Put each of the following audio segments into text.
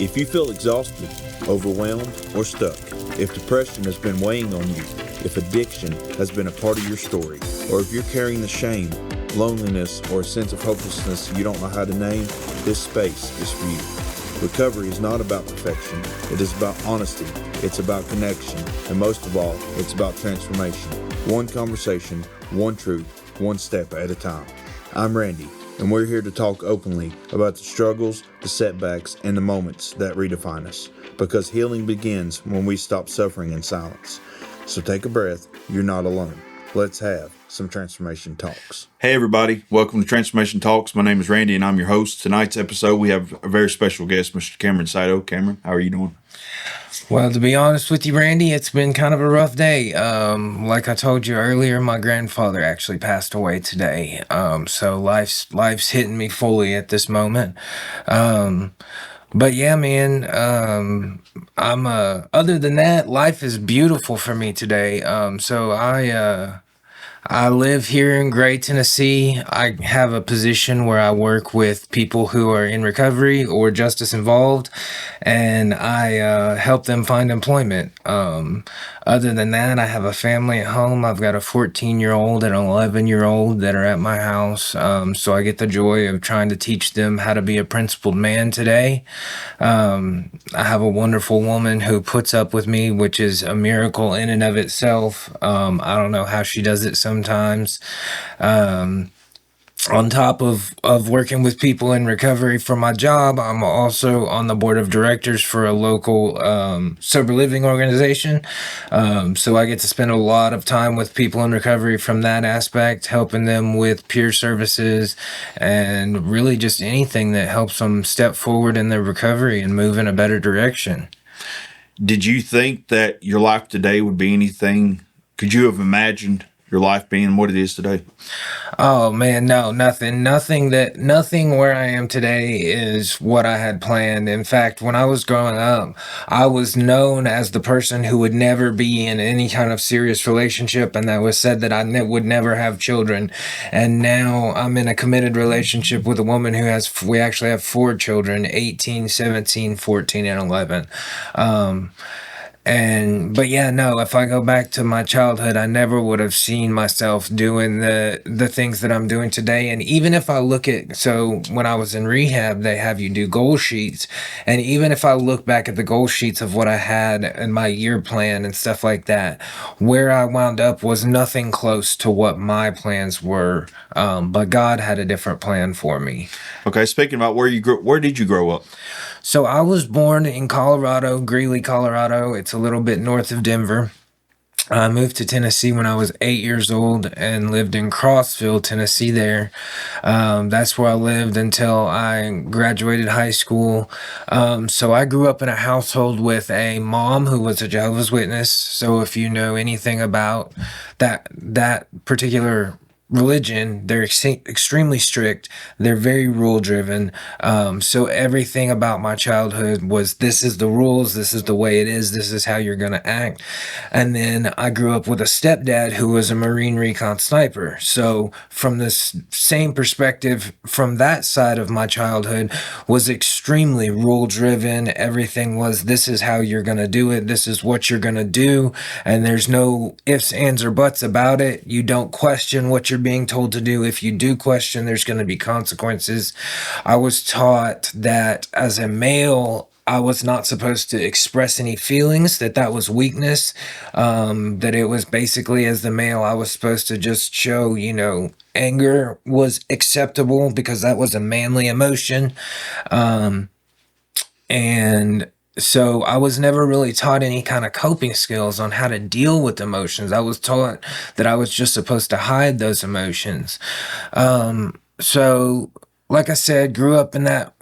If you feel exhausted, overwhelmed, or stuck, if depression has been weighing on you, if addiction has been a part of your story, or if you're carrying the shame, loneliness, or a sense of hopelessness you don't know how to name, this space is for you. Recovery is not about perfection. It is about honesty. It's about connection. And most of all, it's about transformation. One conversation, one truth, one step at a time. I'm Randy, and we're here to talk openly about the struggles, the setbacks, and the moments that redefine us. Because healing begins when we stop suffering in silence. So take a breath. You're not alone. Let's have some transformation talks. Hey everybody, welcome to Transformation Talks. My name is Randy and I'm your host. Tonight's episode we have a very special guest, Mr. Cameron Sydow. Cameron, how are you doing? Well, to be honest with you, Randy, it's been kind of a rough day. Like I told you earlier, my grandfather actually passed away today. So life's hitting me fully at this moment. But yeah, man, other than that, life is beautiful for me today. So I live here in Gray, Tennessee. I have a position where I work with people who are in recovery or justice involved, and I help them find employment. Other than that, I have a family at home. I've got a 14-year-old and an 11-year-old that are at my house. So I get the joy of trying to teach them how to be a principled man today. I have a wonderful woman who puts up with me, which is a miracle in and of itself. I don't know how she does it sometimes. On top of working with people in recovery for my job, I'm also on the board of directors for a local sober living organization. So I get to spend a lot of time with people in recovery from that aspect, helping them with peer services and really just anything that helps them step forward in their recovery and move in a better direction. Did you think that your life today would be anything? Could you have imagined your life being what it is today? Oh man, no, nothing where I am today is what I had planned. In fact, when I was growing up, I was known as the person who would never be in any kind of serious relationship, and that was said that I would never have children. And now I'm in a committed relationship with a woman we actually have 4 children, 18, 17, 14, and 11. But yeah, no, if I go back to my childhood, I never would have seen myself doing the things that I'm doing today. And even if I so when I was in rehab, they have you do goal sheets. And even if I look back at the goal sheets of what I had in my year plan and stuff like that, where I wound up was nothing close to what my plans were. But God had a different plan for me. Okay, speaking about where did you grow up? So I was born in Colorado, Greeley, Colorado. It's a little bit north of Denver. I moved to Tennessee when I was 8 years old and lived in Crossville, Tennessee there. That's where I lived until I graduated high school. So I grew up in a household with a mom who was a Jehovah's Witness. So if you know anything about that particular religion, they're extremely strict. They're very rule driven. So everything about my childhood was, this is the rules, this is the way it is, this is how you're going to act. And then I grew up with a stepdad who was a Marine recon sniper. So from this same perspective, from that side of my childhood was extremely rule driven. Everything was, this is how you're going to do it, this is what you're going to do, and there's no ifs, ands, or buts about it. You don't question what you're being told to do. If you do question, there's going to be consequences. I was taught that as a male, I was not supposed to express any feelings, that was weakness, that it was basically, as the male, I was supposed to just show, anger was acceptable because that was a manly emotion. And so I was never really taught any kind of coping skills on how to deal with emotions. I was taught that I was just supposed to hide those emotions. So like I said, grew up in that.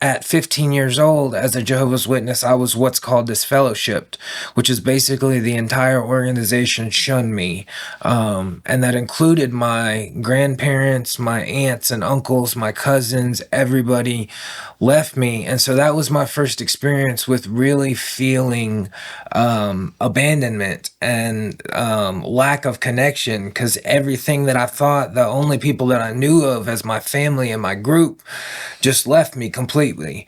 At 15 years old, as a Jehovah's Witness, I was what's called disfellowshipped, which is basically the entire organization shunned me. And that included my grandparents, my aunts and uncles, my cousins, everybody left me. And so that was my first experience with really feeling abandonment and lack of connection, because everything that I thought, the only people that I knew of as my family and my group, just left me completely.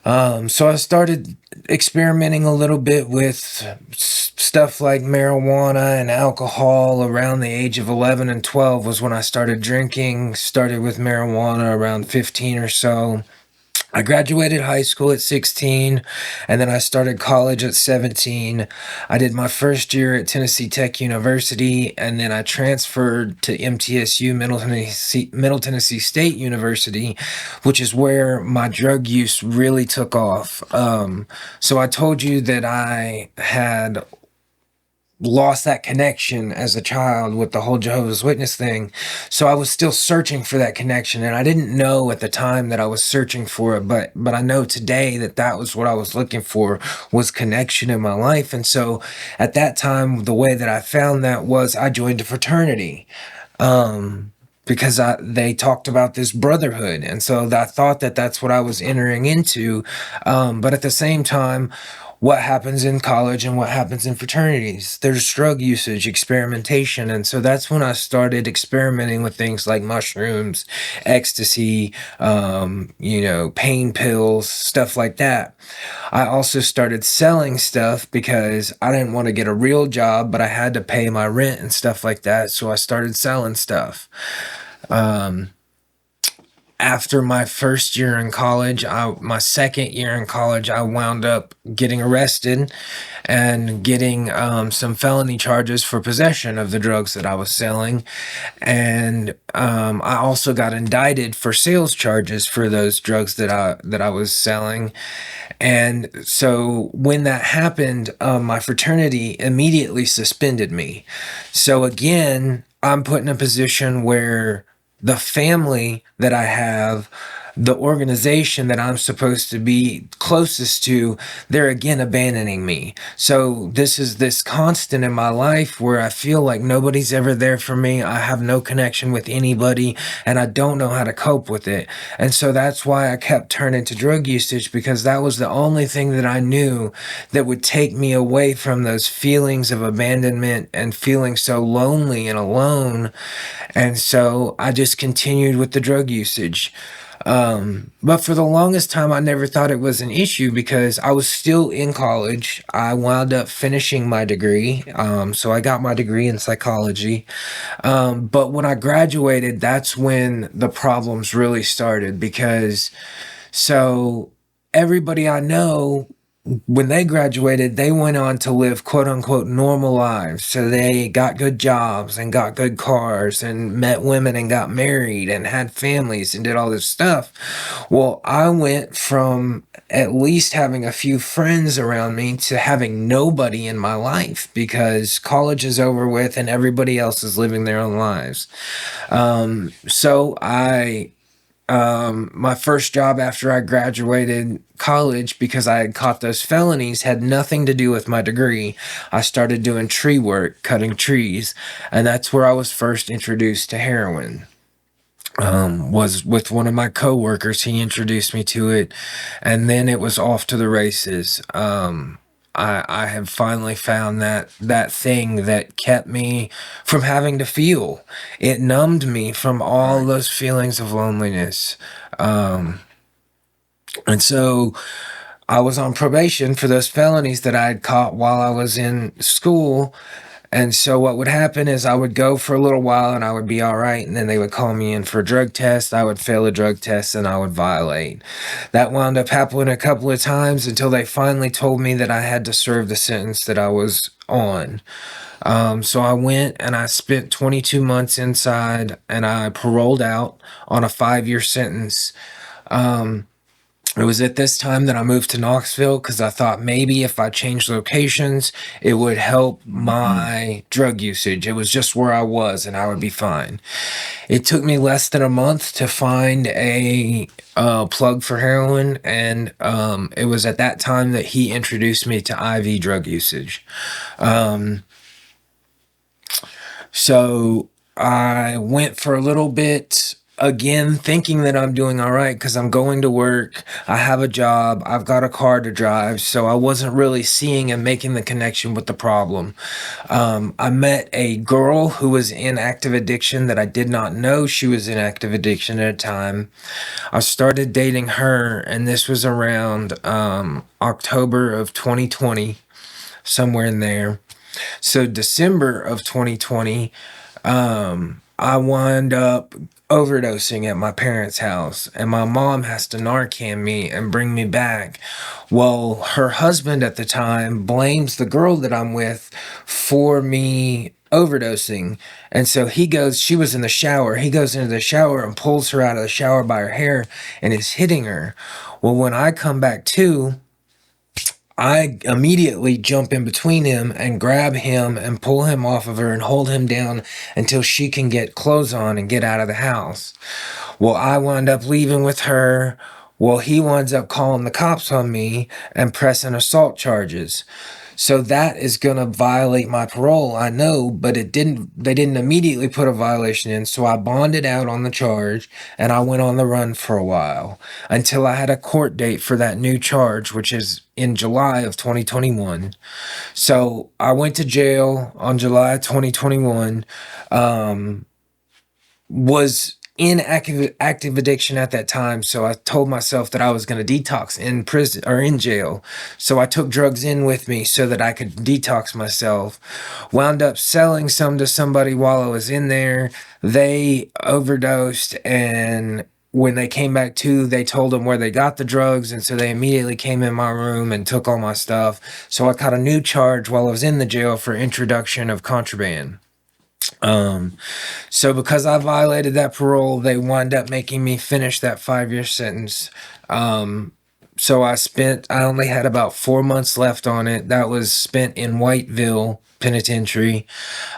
So I started experimenting a little bit with stuff like marijuana and alcohol around the age of 11 and 12 was when I started drinking. Started with marijuana around 15 or so. I graduated high school at 16, and then I started college at 17. I did my first year at Tennessee Tech University, and then I transferred to MTSU, Middle Tennessee State University, which is where my drug use really took off. So I told you that I had lost that connection as a child with the whole Jehovah's Witness thing. So I was still searching for that connection, and I didn't know at the time that I was searching for it, but I know today that that was what I was looking for, was connection in my life. And so at that time, the way that I found that was I joined a fraternity. Because they talked about this brotherhood, and so I thought that that's what I was entering into. But at the same time, what happens in college and what happens in fraternities? There's drug usage, experimentation, and so that's when I started experimenting with things like mushrooms, ecstasy, pain pills, stuff like that. I also started selling stuff because I didn't want to get a real job, but I had to pay my rent and stuff like that, so I started selling stuff. After my first year in college, my second year in college, I wound up getting arrested and getting some felony charges for possession of the drugs that I was selling. And I also got indicted for sales charges for those drugs that I was selling. And so when that happened, my fraternity immediately suspended me. So again, I'm put in a position where the family that I have, the organization that I'm supposed to be closest to, they're again abandoning me. So this is this constant in my life where I feel like nobody's ever there for me. I have no connection with anybody, and I don't know how to cope with it. And so that's why I kept turning to drug usage, because that was the only thing that I knew that would take me away from those feelings of abandonment and feeling so lonely and alone. And so I just continued with the drug usage. But for the longest time, I never thought it was an issue because I was still in college. I wound up finishing my degree. So I got my degree in psychology. But when I graduated, that's when the problems really started, because so everybody I know, when they graduated, they went on to live quote unquote normal lives. So they got good jobs and got good cars and met women and got married and had families and did all this stuff. Well, I went from at least having a few friends around me to having nobody in my life because college is over with and everybody else is living their own lives. My first job after I graduated college, because I had caught those felonies, had nothing to do with my degree. I started doing tree work, cutting trees, and that's where I was first introduced to heroin. Was with one of my coworkers. He introduced me to it, and then it was off to the races. I have finally found that thing that kept me from having to feel. It numbed me from all those feelings of loneliness. And so I was on probation for those felonies that I had caught while I was in school. And so what would happen is I would go for a little while and I would be all right. And then they would call me in for a drug test. I would fail a drug test and I would violate. That wound up happening a couple of times until they finally told me that I had to serve the sentence that I was on. So I went and I spent 22 months inside and I paroled out on a 5-year sentence. It was at this time that I moved to Knoxville because I thought maybe if I changed locations, it would help my drug usage. It was just where I was and I would be fine. It took me less than a month to find a plug for heroin, and it was at that time that he introduced me to IV drug usage. So I went for a little bit again, thinking that I'm doing all right because I'm going to work, I have a job, I've got a car to drive. So I wasn't really seeing and making the connection with the problem. I met a girl who was in active addiction that I did not know she was in active addiction at a time. I started dating her, and this was around October of 2020, somewhere in there. So December of 2020, I wound up overdosing at my parents' house, and my mom has to Narcan me and bring me back. Well, her husband at the time blames the girl that I'm with for me overdosing. And so she was in the shower. He goes into the shower and pulls her out of the shower by her hair and is hitting her. Well, when I come back to, I immediately jump in between him and grab him and pull him off of her and hold him down until she can get clothes on and get out of the house. Well, I wound up leaving with her. Well, he winds up calling the cops on me and pressing assault charges. So that is going to violate my parole, I know, but they didn't immediately put a violation in. So I bonded out on the charge and I went on the run for a while until I had a court date for that new charge, which is in July of 2021. So I went to jail on July 2021, was in active addiction at that time. So I told myself that I was going to detox in prison or in jail. So I took drugs in with me so that I could detox myself. Wound up selling some to somebody while I was in there. They overdosed, and when they came back to, they told them where they got the drugs, and so they immediately came in my room and took all my stuff. So I caught a new charge while I was in the jail for introduction of contraband. So because I violated that parole, they wound up making me finish that 5-year sentence. So I only had about 4 months left on it. That was spent in Whiteville Penitentiary.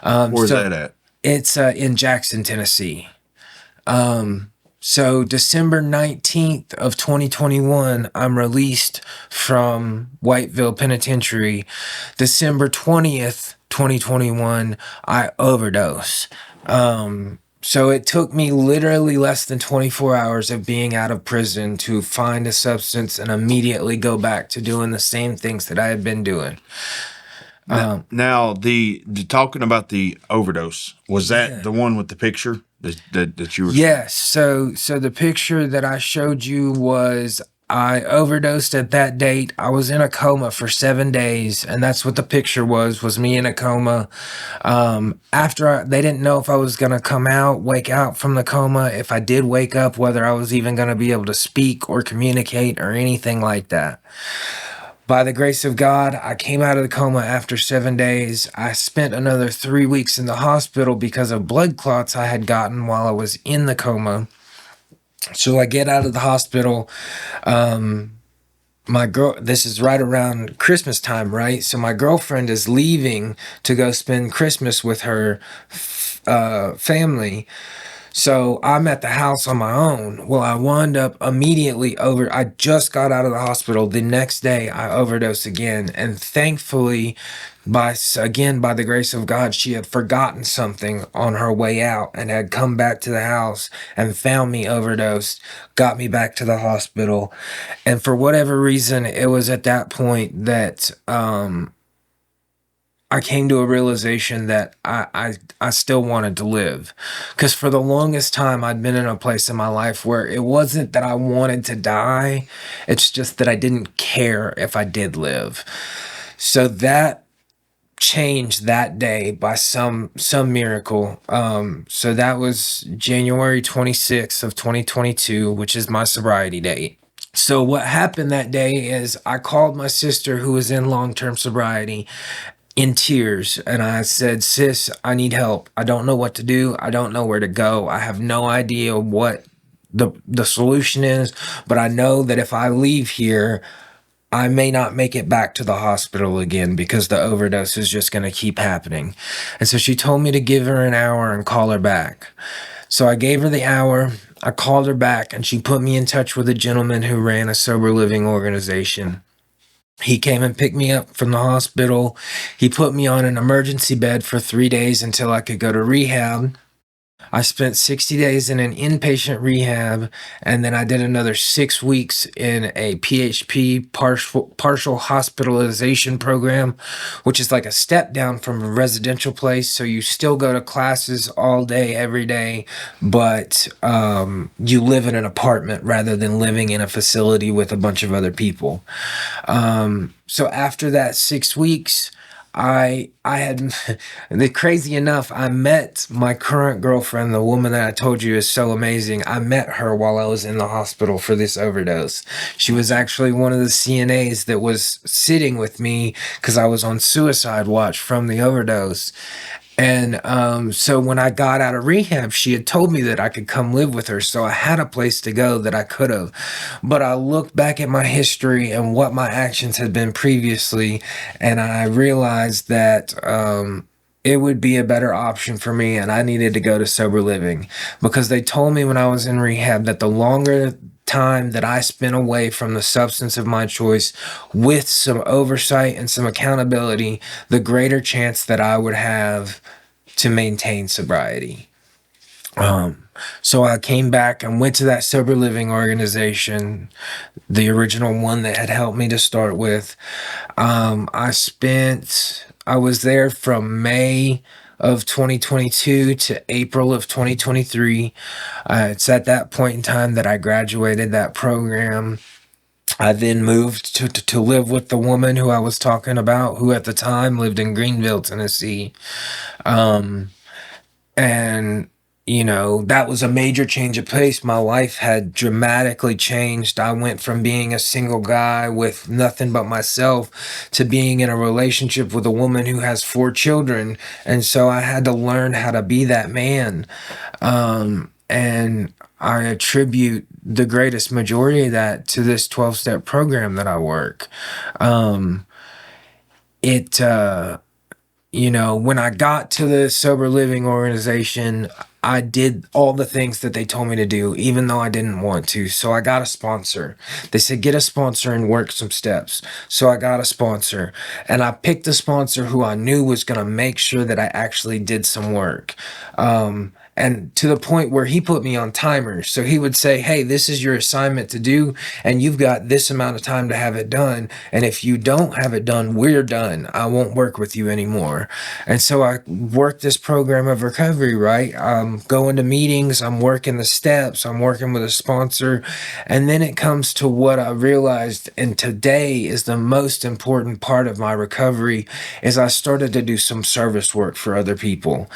Where's that at? It's in Jackson, Tennessee. So December 19th of 2021, I'm released from Whiteville Penitentiary. December 20th, 2021, I overdose. So it took me literally less than 24 hours of being out of prison to find a substance and immediately go back to doing the same things that I had been doing. Now the talking about the overdose, was that the one with the picture that you were? Yes. So the picture that I showed you was I overdosed at that date. I was in a coma for 7 days, and that's what the picture was me in a coma. They didn't know if I was going to wake out from the coma. If I did wake up, whether I was even going to be able to speak or communicate or anything like that. By the grace of God, I came out of the coma after 7 days. I spent another 3 weeks in the hospital because of blood clots I had gotten while I was in the coma. So I get out of the hospital. This is right around Christmas time, right? So my girlfriend is leaving to go spend Christmas with her family. So I'm at the house on my own. Well, I wound up immediately I just got out of the hospital. The next day I overdosed again. And thankfully, by the grace of God, she had forgotten something on her way out and had come back to the house and found me overdosed, got me back to the hospital. And for whatever reason, it was at that point that, I came to a realization that I still wanted to live. Because for the longest time, I'd been in a place in my life where it wasn't that I wanted to die. It's just that I didn't care if I did live. So that changed that day by some miracle. So that was January 26th of 2022, which is my sobriety date. So what happened that day is I called my sister, who was in long-term sobriety, in tears, and I said, "Sis, I need help. I don't know what to do. I don't know where to go. I have no idea what the solution is, but I know that if I leave here, I may not make it back to the hospital again because the overdose is just going to keep happening." And so she told me to give her an hour and call her back. So I gave her the hour. I called her back, and she put me in touch with a gentleman who ran a sober living organization. He came and picked me up from the hospital. He put me on an emergency bed for 3 days until I could go to rehab. I spent 60 days in an inpatient rehab, and then I did another 6 weeks in a PHP partial hospitalization program, which is like a step down from a residential place. So you still go to classes all day, every day, but you live in an apartment rather than living in a facility with a bunch of other people. So after that 6 weeks, I had the crazy enough, I met my current girlfriend, the woman that I told you is so amazing. I met her while I was in the hospital for this overdose. She was actually one of the CNAs that was sitting with me because I was on suicide watch from the overdose. And so when I got out of rehab, she had told me that I could come live with her. So I had a place to go that I could have. But I looked back at my history and what my actions had been previously, and I realized that it would be a better option for me, and I needed to go to sober living because they told me when I was in rehab that the longer time that I spent away from the substance of my choice with some oversight and some accountability, the greater chance that I would have to maintain sobriety. So I came back and went to that sober living organization, the original one that had helped me to start with. I was there from May of 2022 to April of 2023. It's at that point in time that I graduated that program. I then moved to live with the woman who I was talking about, who at the time lived in Greenville, Tennessee. And that was a major change of pace. My life had dramatically changed. I went from being a single guy with nothing but myself to being in a relationship with a woman who has 4 children. And so I had to learn how to be that man. And I attribute the greatest majority of that to this 12-step program that I work. When I got to the sober living organization, I did all the things that they told me to do, even though I didn't want to. So I got a sponsor. They said, get a sponsor and work some steps. So I got a sponsor, and I picked a sponsor who I knew was going to make sure that I actually did some work. And to the point where he put me on timers. So he would say, hey, this is your assignment to do, and you've got this amount of time to have it done. And if you don't have it done, we're done. I won't work with you anymore. And so I worked this program of recovery, right? I'm going to meetings, I'm working the steps, I'm working with a sponsor. And then it comes to what I realized, and today is the most important part of my recovery, is I started to do some service work for other people.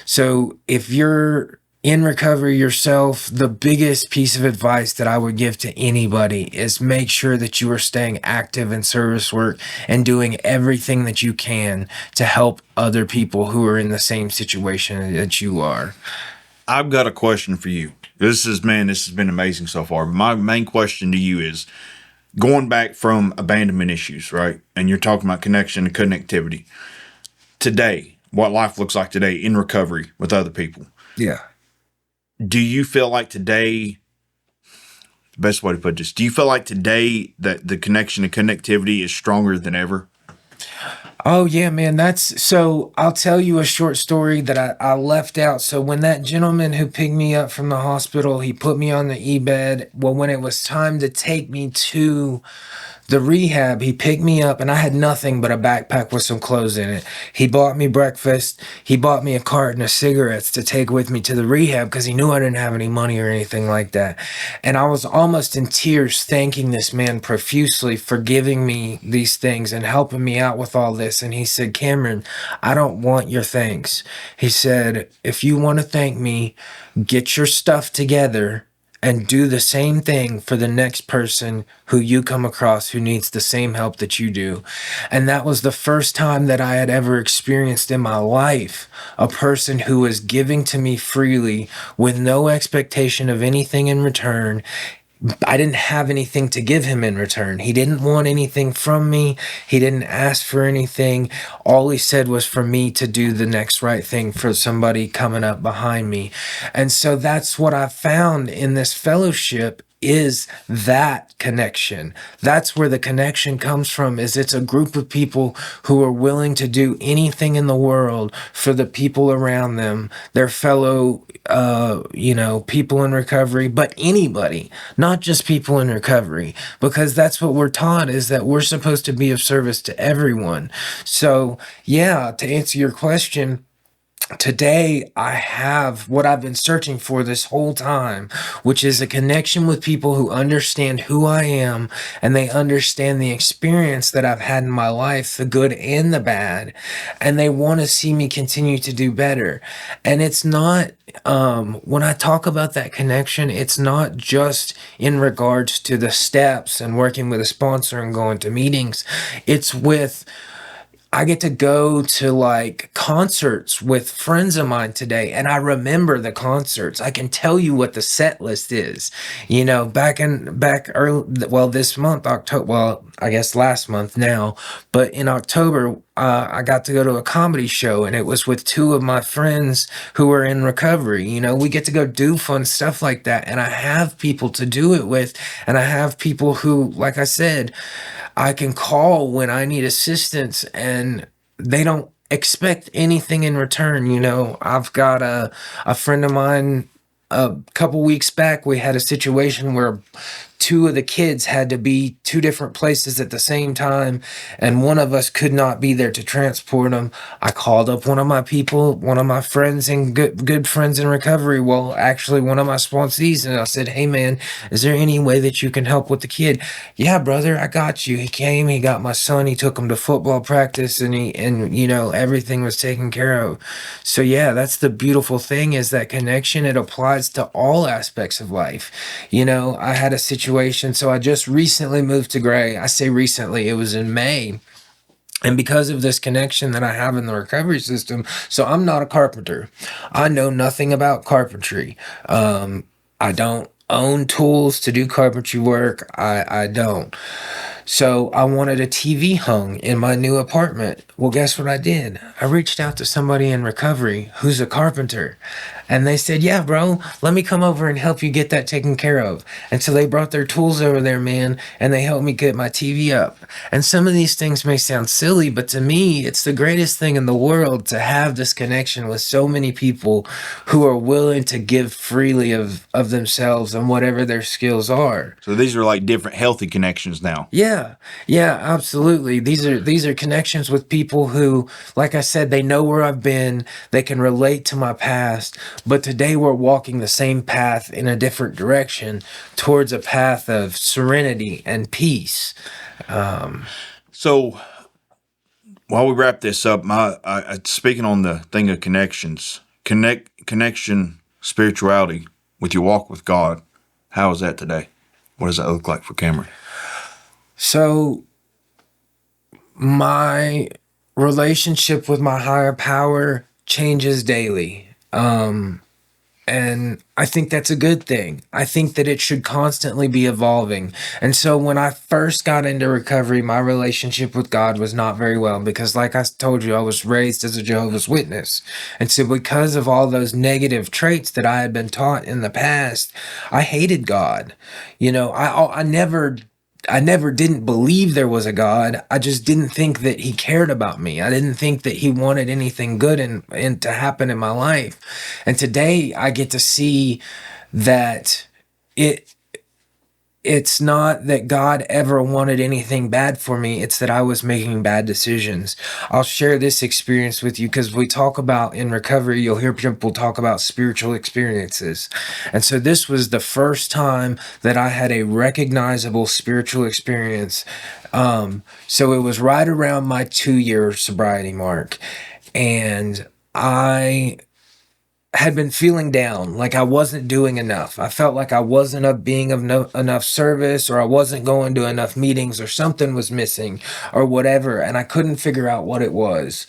So if you're in recovery yourself, the biggest piece of advice that I would give to anybody is make sure that you are staying active in service work and doing everything that you can to help other people who are in the same situation that you are. I've got a question for you. This has been amazing so far. My main question to you is going back from abandonment issues, right? And you're talking about connection and connectivity. Today, what life looks like today in recovery with other people. Yeah. Do you feel like today, the best way to put this, do you feel like today that the connection and connectivity is stronger than ever? Oh, yeah, man. So I'll tell you a short story that I left out. So when that gentleman who picked me up from the hospital, he put me on the e-bed. Well, when it was time to take me to the rehab, he picked me up, and I had nothing but a backpack with some clothes in it. He bought me breakfast. He bought me a carton of cigarettes to take with me to the rehab because he knew I didn't have any money or anything like that. And I was almost in tears thanking this man profusely for giving me these things and helping me out with all this. And he said, Cameron, I don't want your thanks. He said, if you want to thank me, get your stuff together and do the same thing for the next person who you come across who needs the same help that you do. And that was the first time that I had ever experienced in my life a person who was giving to me freely with no expectation of anything in return. I didn't have anything to give him in return. He didn't want anything from me. He didn't ask for anything. All he said was for me to do the next right thing for somebody coming up behind me. And so that's what I found in this fellowship is that connection. That's where the connection comes from, is it's a group of people who are willing to do anything in the world for the people around them, their fellow, people in recovery, but anybody, not just people in recovery, because that's what we're taught, is that we're supposed to be of service to everyone. So, yeah, to answer your question, today I have what I've been searching for this whole time, which is a connection with people who understand who I am, and they understand the experience that I've had in my life, the good and the bad, and they want to see me continue to do better. And it's not, when I talk about that connection, it's not just in regards to the steps and working with a sponsor and going to meetings. It's with, I get to go to like concerts with friends of mine today, and I remember the concerts. I can tell you what the set list is. Back early, well, this month, October, well, I guess last month now, but in October, I got to go to a comedy show, and it was with two of my friends who are in recovery. We get to go do fun stuff like that, and I have people to do it with, and I have people who, like I said, I can call when I need assistance, and they don't expect anything in return. I've got a friend of mine, a couple weeks back, we had a situation where two of the kids had to be two different places at the same time, and one of us could not be there to transport them. I called up one of my people, one of my friends and good friends in recovery. Well, actually, one of my sponsees, and I said, "Hey, man, is there any way that you can help with the kid?" "Yeah, brother, I got you." He came, he got my son, he took him to football practice, and everything was taken care of. So yeah, that's the beautiful thing, is that connection. It applies to all aspects of life. I had a situation. So I just recently moved to Gray. I say recently, it was in May. And because of this connection that I have in the recovery system, so I'm not a carpenter. I know nothing about carpentry. I don't own tools to do carpentry work. I don't. So I wanted a TV hung in my new apartment. Well, guess what I did? I reached out to somebody in recovery who's a carpenter. And they said, "Yeah, bro, let me come over and help you get that taken care of." And so they brought their tools over there, man, and they helped me get my TV up. And some of these things may sound silly, but to me, it's the greatest thing in the world to have this connection with so many people who are willing to give freely of themselves and whatever their skills are. So these are like different healthy connections now. Yeah, absolutely. These are connections with people who, like I said, they know where I've been, they can relate to my past, but today we're walking the same path in a different direction towards a path of serenity and peace. So while we wrap this up, speaking on the thing of connections, connection, spirituality with your walk with God, how is that today? What does that look like for Cameron? So my relationship with my higher power changes daily. And I think that's a good thing. I think that it should constantly be evolving. And so when I first got into recovery, my relationship with God was not very well, because like I told you, I was raised as a Jehovah's Witness. And so because of all those negative traits that I had been taught in the past, I hated God. I never didn't believe there was a God. I just didn't think that he cared about me. I didn't think that he wanted anything good and to happen in my life. And today I get to see that it's not that God ever wanted anything bad for me. It's that I was making bad decisions. I'll share this experience with you, because we talk about in recovery, you'll hear people talk about spiritual experiences. And so this was the first time that I had a recognizable spiritual experience. So it was right around my 2-year sobriety mark. And I had been feeling down, like I wasn't doing enough. I felt like I wasn't being of enough service, or I wasn't going to enough meetings, or something was missing or whatever. And I couldn't figure out what it was.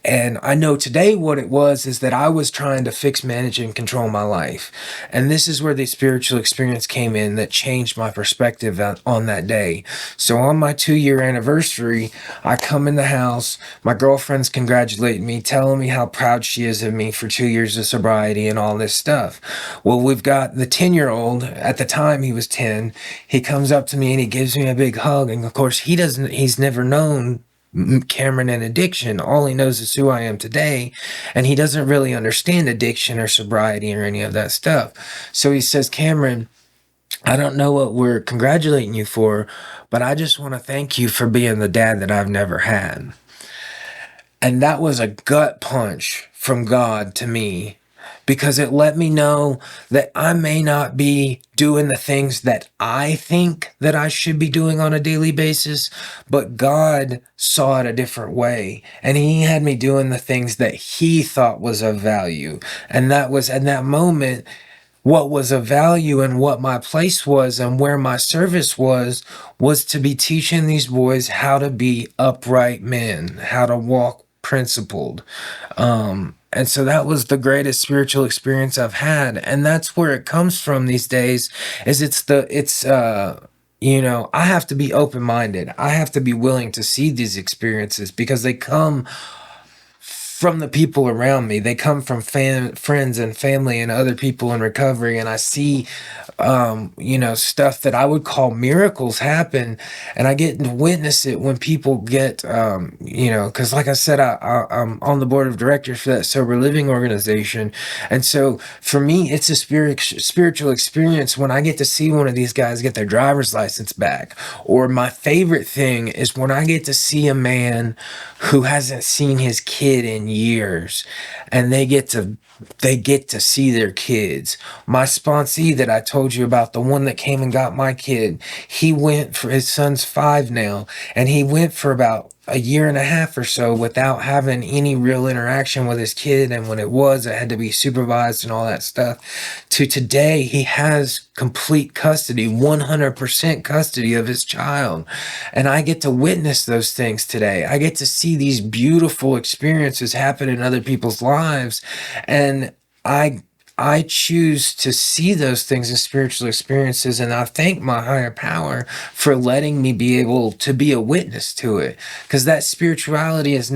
And I know today what it was is that I was trying to fix, manage, and control my life. And this is where the spiritual experience came in that changed my perspective on that day. So on my 2-year anniversary, I come in the house, my girlfriend's congratulating me, telling me how proud she is of me for 2 years of sobriety and all this stuff. Well, we've got the 10-year-old, at the time he was 10, he comes up to me and he gives me a big hug. And of course, he's never known Cameron and addiction. All he knows is who I am today, and he doesn't really understand addiction or sobriety or any of that stuff. So he says, Cameron, I don't know what we're congratulating you for, but I just want to thank you for being the dad that I've never had. And that was a gut punch from God to me, because it let me know that I may not be doing the things that I think that I should be doing on a daily basis, but God saw it a different way. And he had me doing the things that he thought was of value. And that was, in that moment, what was of value and what my place was and where my service was to be teaching these boys how to be upright men, how to walk principled. And so that was the greatest spiritual experience I've had. And that's where it comes from these days, is I have to be open-minded. I have to be willing to see these experiences because they come from the people around me. They come from friends and family and other people in recovery. And I see, stuff that I would call miracles happen. And I get to witness it when people get, because like I said, I'm on the board of directors for that sober living organization. And so for me, it's a spiritual experience when I get to see one of these guys get their driver's license back. Or my favorite thing is when I get to see a man who hasn't seen his kid in years, and they get to see their kids. My sponsee that I told you about, the one that came and got my kid, he went for, his son's 5 now, and he went for about a year and a half or so without having any real interaction with his kid. And when it had to be supervised and all that stuff. To today, he has complete custody, 100% custody of his child. And I get to witness those things today. I get to see these beautiful experiences happen in other people's lives. And I choose to see those things as spiritual experiences, and I thank my higher power for letting me be able to be a witness to it. Because that spirituality is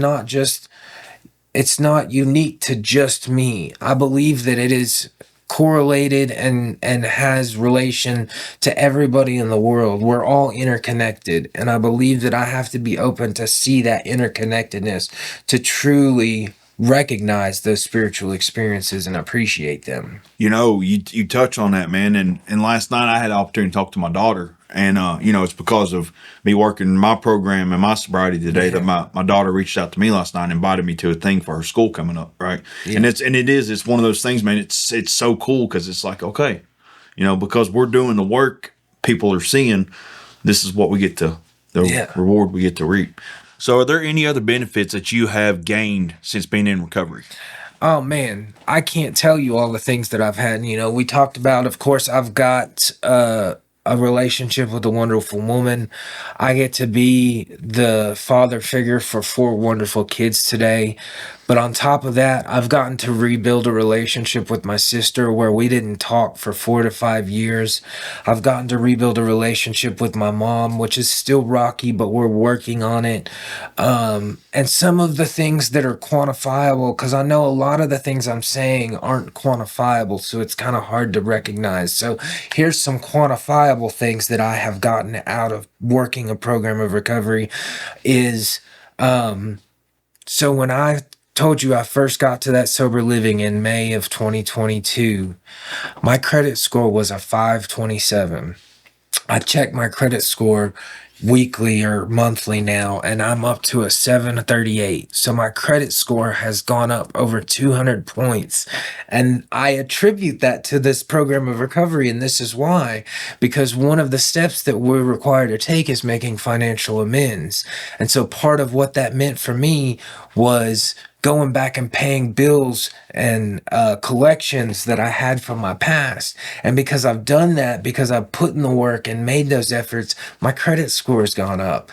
it's not unique to just me. I believe that it is correlated and has relation to everybody in the world. We're all interconnected, and I believe that I have to be open to see that interconnectedness, to truly recognize those spiritual experiences and appreciate them. You touch on that, man. And last night I had the opportunity to talk to my daughter. And, it's because of me working in my program and my sobriety today that my daughter reached out to me last night and invited me to a thing for her school coming up. Right. Yeah. And it's one of those things, man. It's so cool because it's like, okay, because we're doing the work, people are seeing this is what we get to, the reward we get to reap. So are there any other benefits that you have gained since being in recovery? Oh man, I can't tell you all the things that I've had. We talked about, of course, I've got a relationship with a wonderful woman. I get to be the father figure for 4 wonderful kids today. But on top of that, I've gotten to rebuild a relationship with my sister where we didn't talk for 4 to 5 years. I've gotten to rebuild a relationship with my mom, which is still rocky, but we're working on it. And some of the things that are quantifiable, because I know a lot of the things I'm saying aren't quantifiable, so it's kind of hard to recognize. So here's some quantifiable things that I have gotten out of working a program of recovery is, so when I told you I first got to that sober living in May of 2022, my credit score was a 527. I check my credit score weekly or monthly now, and I'm up to a 738. So my credit score has gone up over 200 points. And I attribute that to this program of recovery. And this is why, because one of the steps that we're required to take is making financial amends. And so part of what that meant for me was going back and paying bills and collections that I had from my past. And because I've done that, because I've put in the work and made those efforts, my credit score has gone up.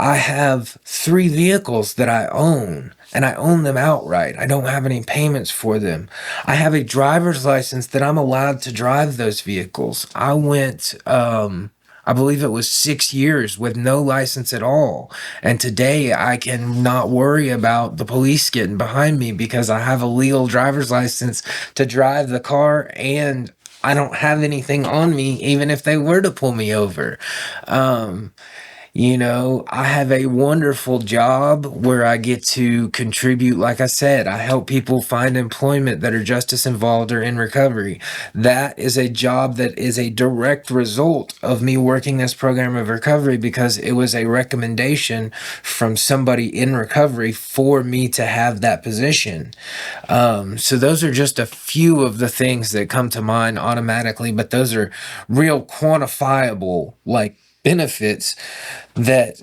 I have 3 vehicles that I own, and I own them outright. I don't have any payments for them. I have a driver's license that I'm allowed to drive those vehicles. I went, I believe it was 6 years with no license at all. And today I can not worry about the police getting behind me because I have a legal driver's license to drive the car, and I don't have anything on me, even if they were to pull me over. I have a wonderful job where I get to contribute. Like I said, I help people find employment that are justice involved or in recovery. That is a job that is a direct result of me working this program of recovery because it was a recommendation from somebody in recovery for me to have that position. So those are just a few of the things that come to mind automatically, but those are real quantifiable, like, benefits that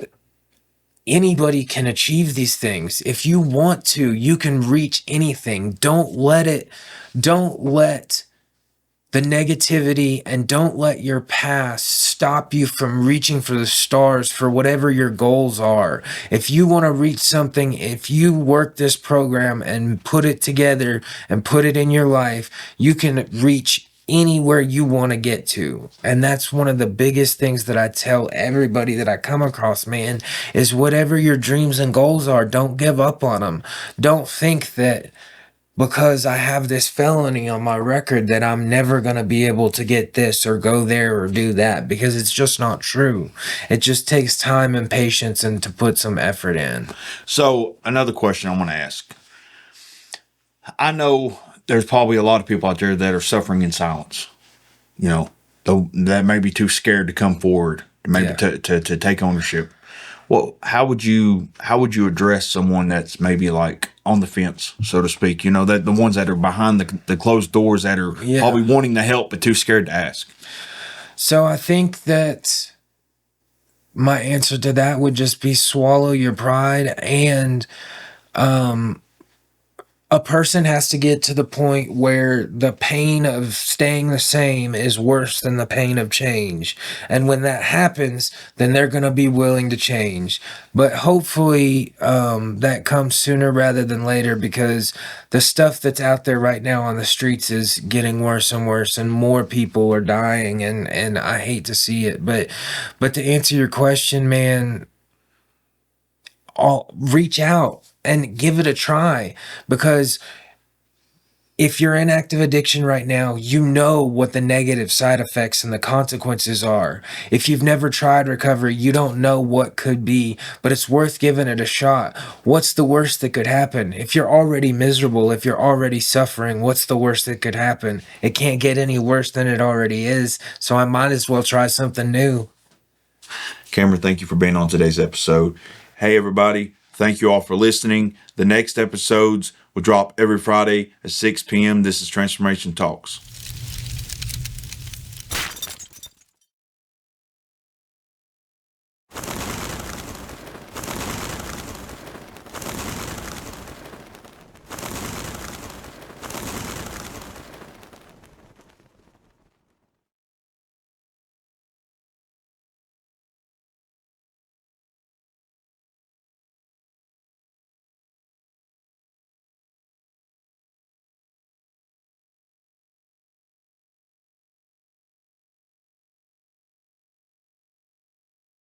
anybody can achieve these things. If you want to, you can reach anything. Don't let the negativity and don't let your past stop you from reaching for the stars for whatever your goals are. If you want to reach something, if you work this program and put it together and put it in your life, you can reach anywhere you want to get to. And that's one of the biggest things that I tell everybody that I come across, man, is whatever your dreams and goals are, don't give up on them. Don't think that because I have this felony on my record that I'm never going to be able to get this or go there or do that, because it's just not true. It just takes time and patience and to put some effort in. So another question I want to ask. I know there's probably a lot of people out there that are suffering in silence. That may be too scared to come forward, maybe to take ownership. Well, how would you address someone that's maybe like on the fence, so to speak? That the ones that are behind the closed doors that are probably wanting to help but too scared to ask. So I think that my answer to that would just be swallow your pride, and a person has to get to the point where the pain of staying the same is worse than the pain of change. And when that happens, then they're going to be willing to change. But hopefully that comes sooner rather than later, because the stuff that's out there right now on the streets is getting worse and worse, and more people are dying, and I hate to see it. But to answer your question, man, I'll reach out and give it a try, because if you're in active addiction right now, you know what the negative side effects and the consequences are. If you've never tried recovery, you don't know what could be, but it's worth giving it a shot. What's the worst that could happen? If you're already miserable, if you're already suffering, what's the worst that could happen? It can't get any worse than it already is, so I might as well try something new. Cameron, thank you for being on today's episode. Hey, everybody. Thank you all for listening. The next episodes will drop every Friday at 6 p.m. This is Transformation Talks.